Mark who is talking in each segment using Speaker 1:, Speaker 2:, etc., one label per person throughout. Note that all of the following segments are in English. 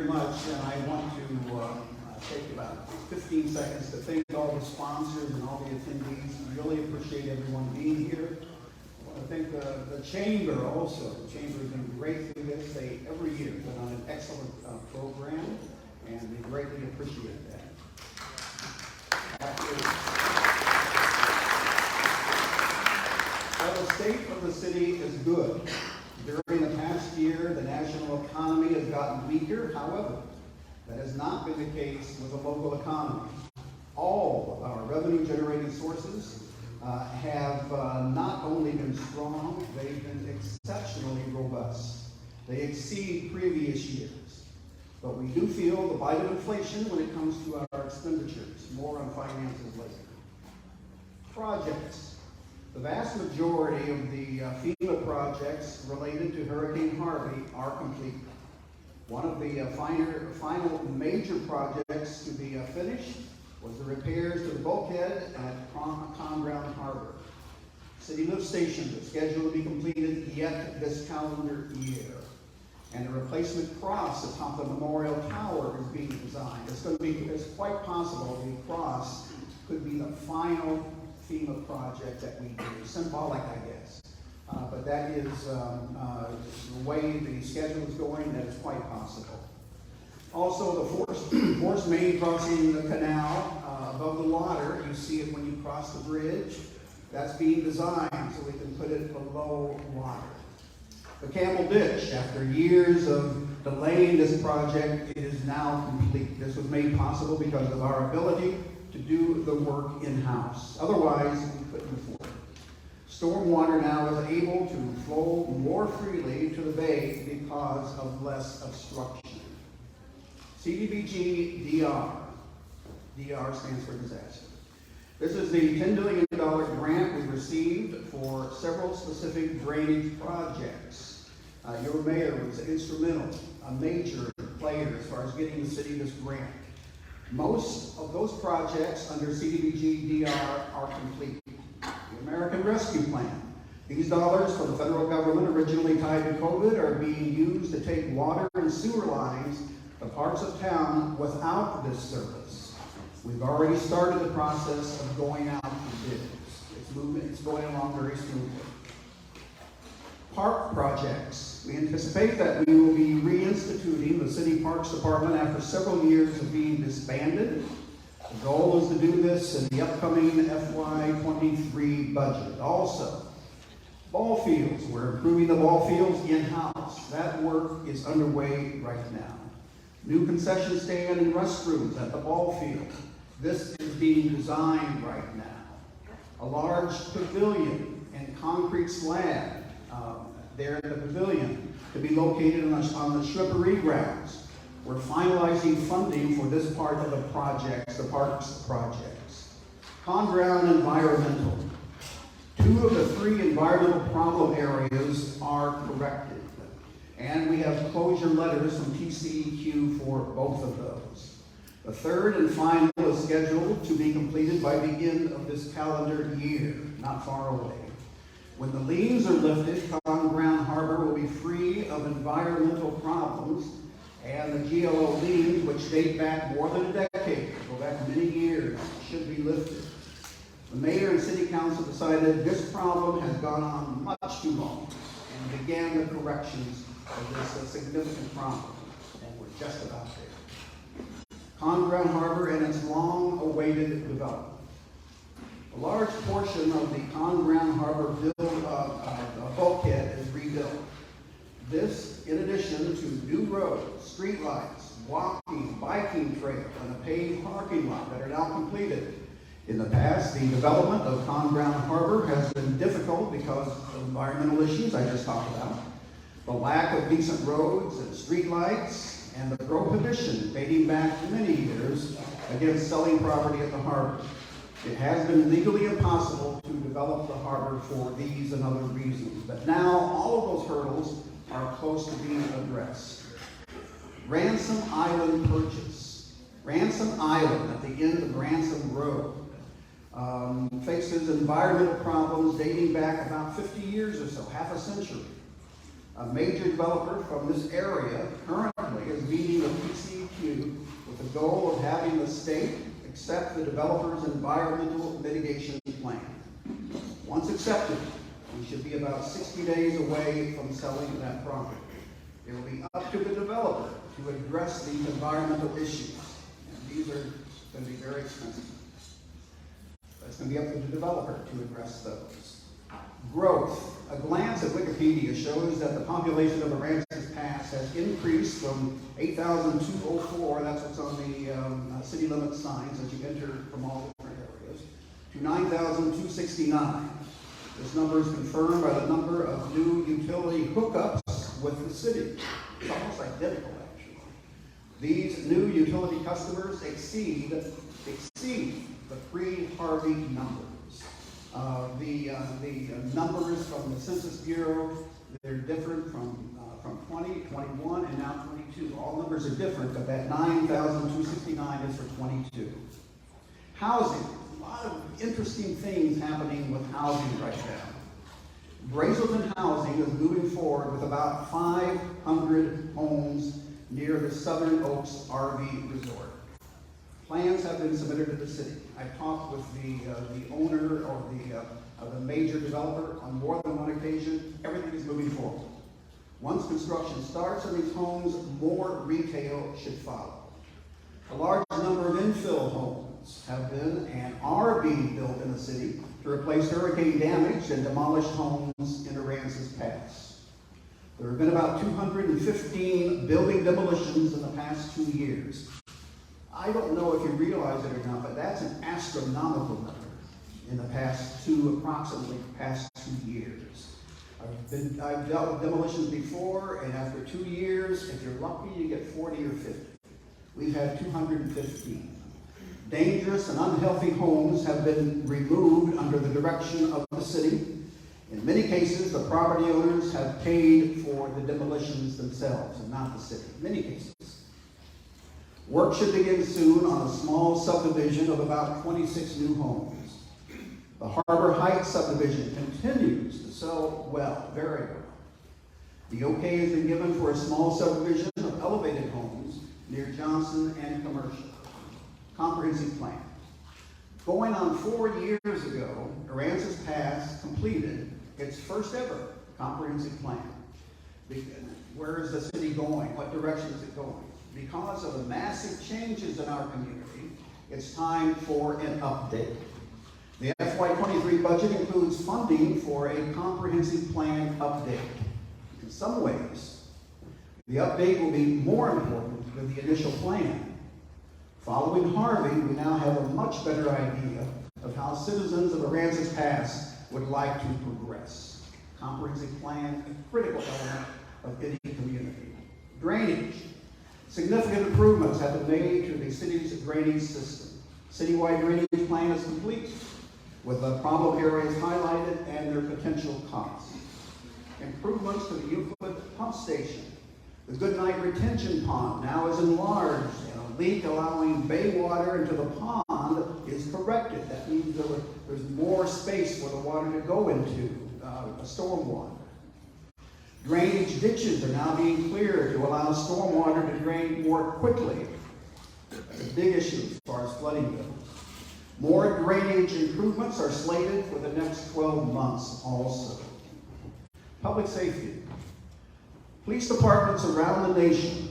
Speaker 1: much, and I want to take about 15 seconds to thank all the sponsors and all the attendees. Really appreciate everyone being here. I want to thank the Chamber also. The Chamber has been great through this. They, every year, put on an excellent program, and we greatly appreciate that. Well, the state of the city is good. During the past year, the national economy has gotten weaker. However, that has not been the case with the local economy. All of our revenue-generating sources have not only been strong, they've been exceptionally robust. They exceed previous years. But we do feel the bite of inflation when it comes to our expenditures. More on finances later. Projects. The vast majority of the FEMA projects related to Hurricane Harvey are complete. One of the final major projects to be finished was the repairs to the bulkhead at Conground Harbor. City lift stations are scheduled to be completed yet this calendar year. And the replacement cross atop the Memorial Tower is being designed. It's quite possible the cross could be the final FEMA project that we do. Symbolic, I guess. But that is the way the schedule is going, that is quite possible. Also, the forced main crossing the canal above the water, you see it when you cross the bridge. That's being designed so we can put it below water. The Camel Ditch, after years of delaying this project, it is now complete. This was made possible because of our ability to do the work in-house. Otherwise, we couldn't afford it. Stormwater now is able to flow more freely to the bay because of less obstruction. CDBG DR. DR stands for disaster. This is the $10 billion grant we received for several specific drainage projects. Your mayor was instrumental, a major player as far as getting the city this grant. Most of those projects under CDBG DR are complete. The American Rescue Plan. These dollars for the federal government originally tied to COVID are being used to take water and sewer lines to parts of town without this service. We've already started the process of going out to bids. It's going along very smoothly. Park projects. We anticipate that we will be reinstituting the City Parks Department after several years of being disbanded. The goal is to do this in the upcoming FY23 budget. Also, ball fields. We're improving the ball fields in-house. That work is underway right now. New concession stand and restrooms at the ball field. This is being designed right now. A large pavilion and concrete slab there in the pavilion to be located on the shrubbery grounds. We're finalizing funding for this part of the projects, the parks projects. Conground Environmental. 2 of the 3 environmental problem areas are corrected. And we have closure letters from TCEQ for both of those. The 3rd and final is scheduled to be completed by the end of this calendar year, not far away. When the liens are lifted, Conground Harbor will be free of environmental problems, and the GLO liens, which date back more than a decade, go back many years, should be lifted. The mayor and city council decided this problem has gone on much too long and began the corrections of this significant problem, and we're just about there. Conground Harbor and its long-awaited development. A large portion of the Conground Harbor bulkhead is rebuilt. This, in addition to new roads, street lights, walking, biking trail, and a paved parking lot that are now completed. In the past, the development of Conground Harbor has been difficult because of environmental issues I just talked about, the lack of decent roads and street lights, and the prohibition dating back many years against selling property at the harbor. It has been legally impossible to develop the harbor for these and other reasons, but now all of those hurdles are close to being addressed. Ransom Island purchase. Ransom Island at the end of Ransom Road faces environmental problems dating back about 50 years or so, half a century. A major developer from this area currently is meeting with PCQ with the goal of having the state accept the developer's environmental mitigation plan. Once accepted, we should be about 60 days away from selling that property. It will be up to the developer to address these environmental issues. And these are going to be very expensive. It's going to be up to the developer to address those. Growth. A glance at Wikipedia shows that the population of Aransas Pass has increased from 8,204, that's what's on the city limit signs as you enter from all different areas, to 9,269. This number is confirmed by the number of new utility hookups with the city. It's almost identical, actually. These new utility customers exceed the pre-Harvey numbers. The numbers from the Census Bureau, they're different from 20, 21, and now 22. All numbers are different, but that 9,269 is for 22. Housing. A lot of interesting things happening with housing right now. Brazelton Housing is moving forward with about 500 homes near the Southern Oaks RV Resort. Plans have been submitted to the city. I've talked with the owner or the major developer on more than one occasion. Everything is moving forward. Once construction starts on these homes, more retail should follow. A large number of infill homes have been and are being built in the city to replace hurricane damaged and demolished homes in Aransas Pass. There have been about 215 building demolitions in the past 2 years. I don't know if you realize it or not, but that's an astronomical number in the approximately past 2 years. I've dealt with demolitions before, and after 2 years, if you're lucky, you get 40 or 50. We've had 215. Dangerous and unhealthy homes have been removed under the direction of the city. In many cases, the property owners have paid for the demolitions themselves and not the city. In many cases. Work should begin soon on a small subdivision of about 26 new homes. The Harbor Heights subdivision continues to sell well, very well. The okay has been given for a small subdivision of elevated homes near Johnson and Commercial. Comprehensive plan. Going on 4 years ago, Aransas Pass completed its first ever comprehensive plan. Where is the city going? What direction is it going? Because of the massive changes in our community, it's time for an update. The FY23 budget includes funding for a comprehensive plan update. In some ways, the update will be more important than the initial plan. Following Harvey, we now have a much better idea of how citizens of Aransas Pass would like to progress. Comprehensive plan, a critical element of any community. Drainage. Significant improvements have been made to the city's drainage system. Citywide drainage plan is complete, with the problem areas highlighted and their potential costs. Improvements to the Euclid pump station. The Goodnight retention pond now is enlarged, and a leak allowing bay water into the pond is corrected. That means there's more space for the water to go into, storm water. Drainage ditches are now being cleared to allow stormwater to drain more quickly. That's a big issue as far as flooding goes. More drainage improvements are slated for the next 12 months also. Public safety. Police departments around the nation,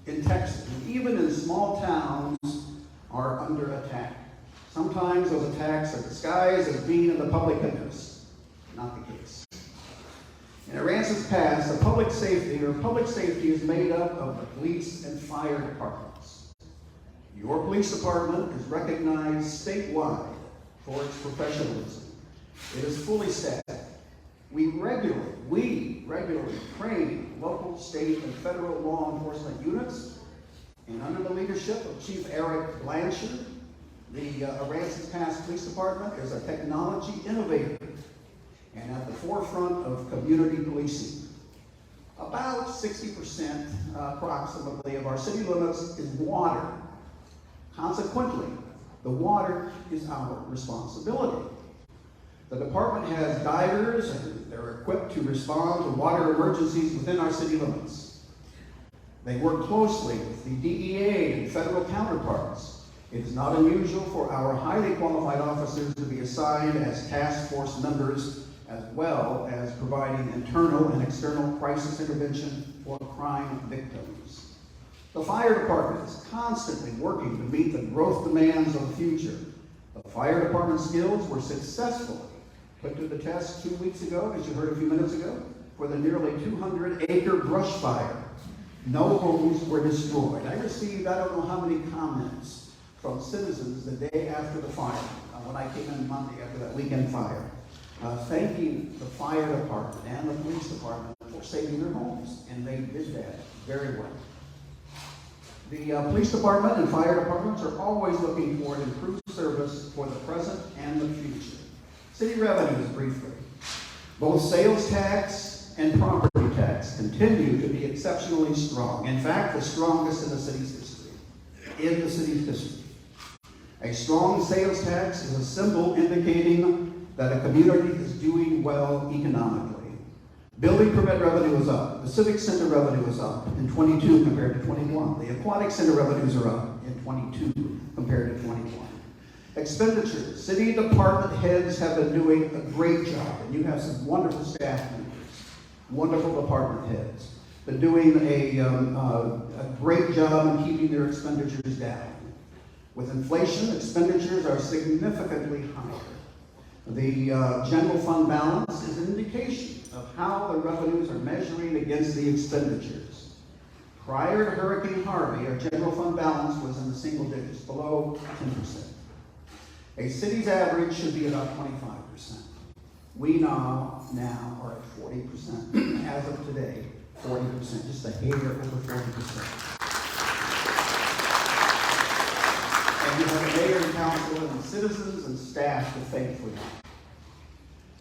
Speaker 1: in Texas, and even in small towns, are under attack. Sometimes those attacks are disguised as being in the public interest. Not the case. In Aransas Pass, public safety is made up of the police and fire departments. Your police department is recognized statewide for its professionalism. It is fully staffed. We regularly train local, state, and federal law enforcement units, and under the leadership of Chief Eric Blanchard, the Aransas Pass Police Department is a technology innovator and at the forefront of community policing. About 60% approximately of our city limits is water. Consequently, the water is our responsibility. The department has divers, and they're equipped to respond to water emergencies within our city limits. They work closely with the DEA and federal counterparts. It is not unusual for our highly qualified officers to be assigned as task force members, as well as providing internal and external crisis intervention for crime victims. The fire department is constantly working to meet the growth demands of the future. The fire department skills were successfully put to the test 2 weeks ago, as you heard a few minutes ago, for the nearly 200-acre brush fire. No homes were destroyed. I received, I don't know how many comments from citizens the day after the fire, when I came in Monday after that weekend fire, thanking the fire department and the police department for saving their homes, and they did that very well. The police department and fire departments are always looking for an improved service for the present and the future. City revenues, briefly. Both sales tax and property tax continue to be exceptionally strong. In fact, the strongest in the city's history. A strong sales tax is a symbol indicating that a community is doing well economically. Building permit revenue is up. The civic center revenue is up in 22 compared to 21. The aquatic center revenues are up in 22 compared to 21. Expenditures. City department heads have been doing a great job, and you have some wonderful staff members, wonderful department heads. Been doing a great job in keeping their expenditures down. With inflation, expenditures are significantly higher. The general fund balance is an indication of how the revenues are measuring against the expenditures. Prior to Hurricane Harvey, our general fund balance was in the single digits, below 10%. A city's average should be about 25%. We now are at 40%. As of today, 40%, just a hair over 40%. And you have the mayor and council and the citizens and staff to thank for that.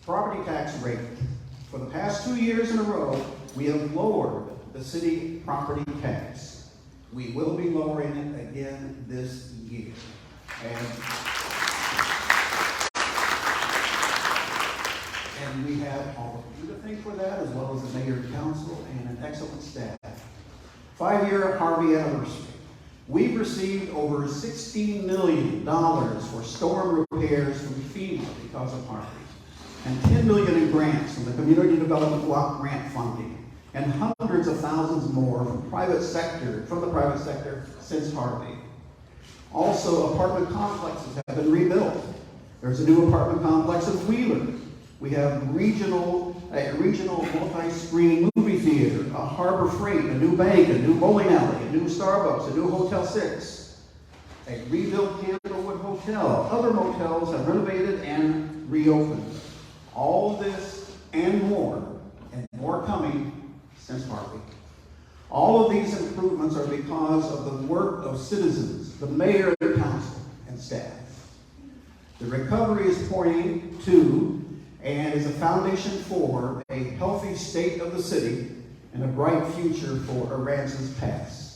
Speaker 1: Property tax rate. For the past 2 years in a row, we have lowered the city property tax. We will be lowering it again this year. And we have all of you to thank for that, as well as the mayor and council and an excellent staff. 5-year Harvey anniversary. We've received over $16 million for storm repairs from FEMA because of Harvey, and $10 million in grants from the Community Development Block Grant funding, and hundreds of thousands more from the private sector since Harvey. Also, apartment complexes have been rebuilt. There's a new apartment complex in Wheeler. We have a regional multi-screen movie theater, a Harbor Freight, a new bank, a new bowling alley, a new Starbucks, a new Hotel 6, a rebuilt Candlewood Hotel. Other motels have renovated and reopened. All this and more coming since Harvey. All of these improvements are because of the work of citizens, the mayor, the council, and staff. The recovery is pointing to and is a foundation for a healthy state of the city and a bright future for Aransas Pass.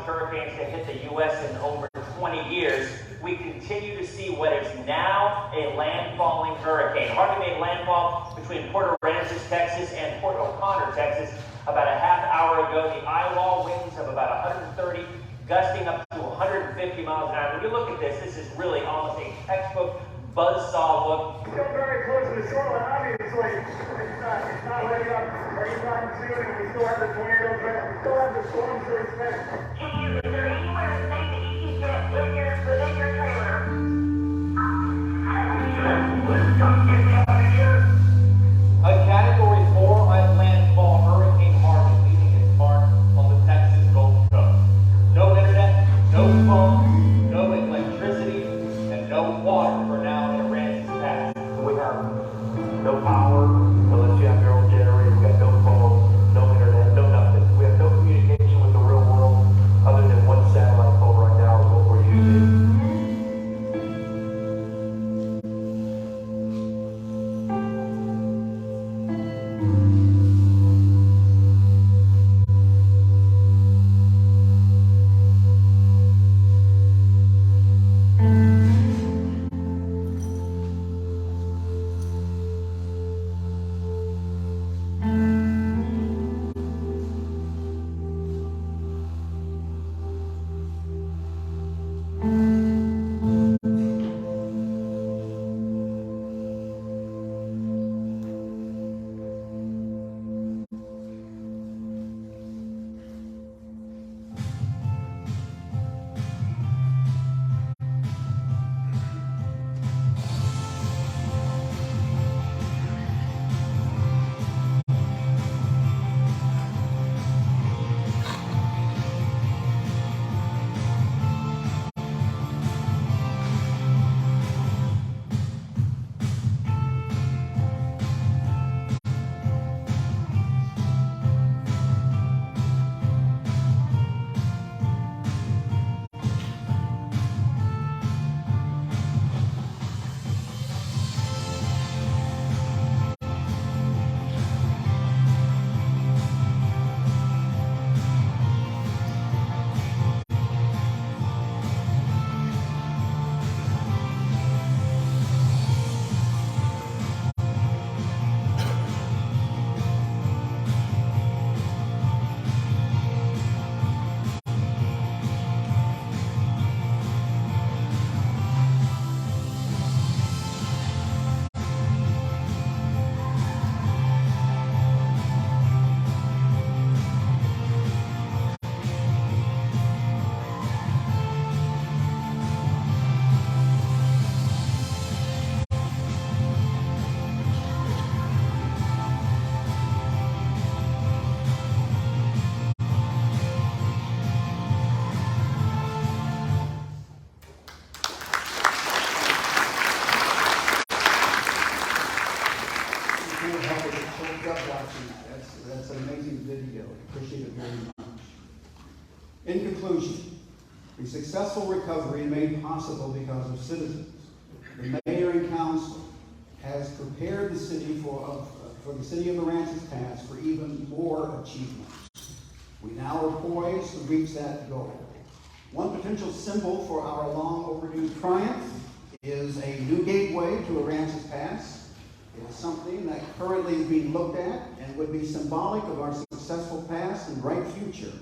Speaker 2: Hurricanes that hit the U.S. in over 20 years, we continue to see what is now a landfalling hurricane. Harvey made landfall between Port Aransas, Texas, and Port O'Connor, Texas, about a half hour ago. The eye wall winds of about 130, gusting up to 150 miles an hour. When you look at this, this is really almost a textbook buzzsaw look.
Speaker 3: Still very close to the shoreline, obviously. It's not letting up anytime soon, and we still have the tornadoes, we still have the storms to expect.
Speaker 4: Is there anywhere safe that you can get within your trailer?
Speaker 2: A Category 4 landfall Hurricane Harvey leaving its mark on the Texas Gulf Coast. No internet, no phone, no electricity, and no water for now in Aransas Pass.
Speaker 3: We have no power unless you have your own generator. We got no phone, no internet, no nothing. We have no communication with the real world other than one satellite phone right now.
Speaker 1: watching that. That's an amazing video. Appreciate it very much. In conclusion, the successful recovery made possible because of citizens. The mayor and council has prepared the city for the city of Aransas Pass for even more achievements. We now are poised to reach that goal. One potential symbol for our long overdue triumph is a new gateway to Aransas Pass. It is something that currently is being looked at and would be symbolic of our successful past and bright future.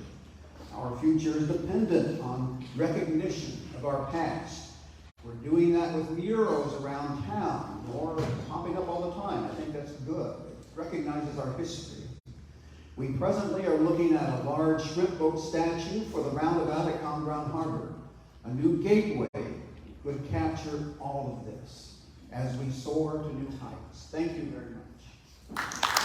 Speaker 1: Our future is dependent on recognition of our past. We're doing that with murals around town, or popping up all the time. I think that's good. It recognizes our history. We presently are looking at a large shrimp boat statue for the roundabout at Conground Harbor. A new gateway could capture all of this as we soar to new heights. Thank you very much.